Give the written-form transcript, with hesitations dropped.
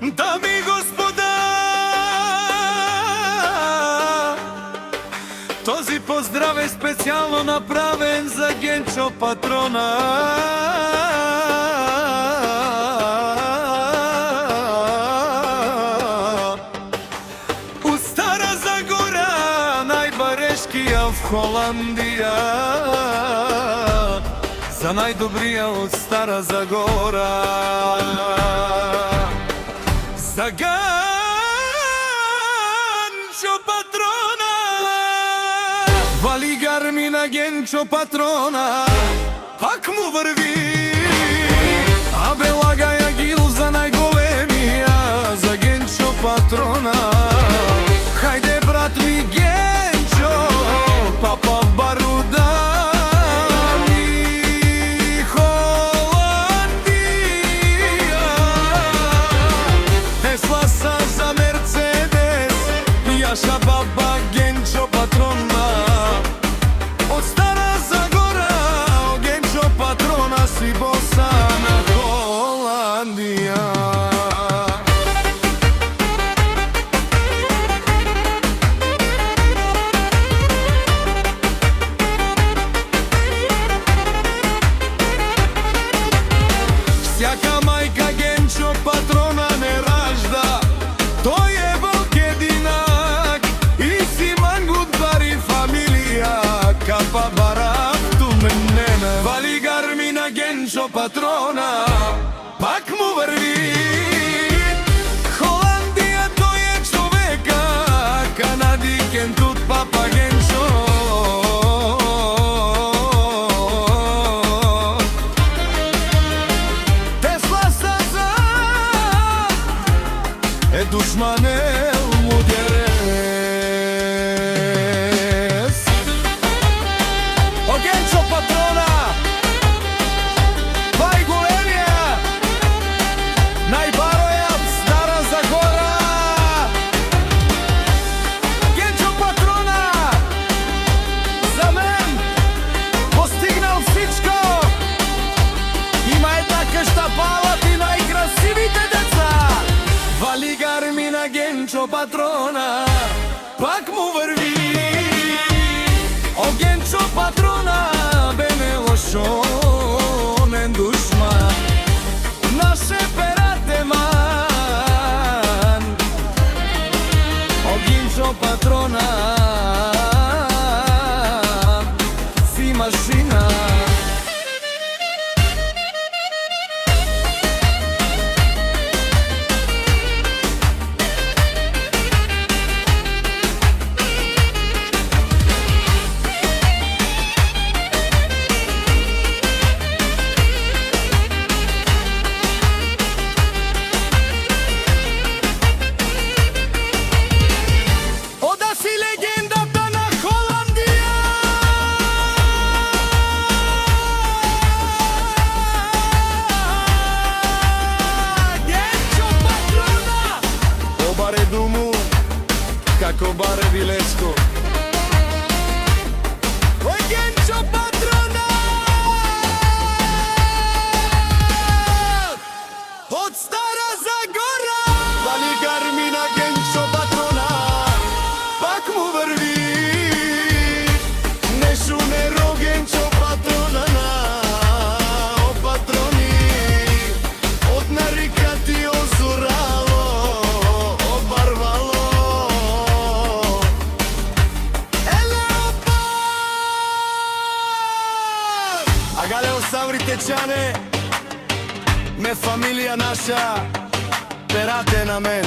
Дами и господа, този поздрав е специјално направен за Генчо патрона. У Стара Загора, најбарешкија в Холандија, за најдобрија од Стара Загора. За Генчо патрона, вали гарми на Генчо патрона, пак му врви, абе лагаја гил за најголемија, за Генчо патрона. Хајде брат ми Генчо, папа баруда. Наша баба Генчо патрона, од Стара Загора, Генчо патрона си боса на Холандија. Всяка мајка Генчо патрона не ражда, тој е волкединак и си мангут бари фамилија, капа барак ту менена. Вали гарми на Генчо патрона, пак му врви, Холандија тој е човека, канадикен тут папа Генчо. Душманел мудерес. О Генчо патрона, вај големија, најбароја в Стара Загора. Генчо патрона, за мен постигнал всичко. Има една къща палат и најкрасивите деца. Вали гарми на Генчо патрона, пак му врви, о Генчо патрона, бе не лошонен душман, наше ператеман. О Генчо патрона, си машина. Како баре Вилеско. Ој Генчо патрона, од Стара Загора, вали гарми на Генчо патрона, пак му врви, нешо неро Генчо патрона на о патрони, од нарикати озурало, обарвало. Агале Савритечане, ме фамилија наша, перате на мен.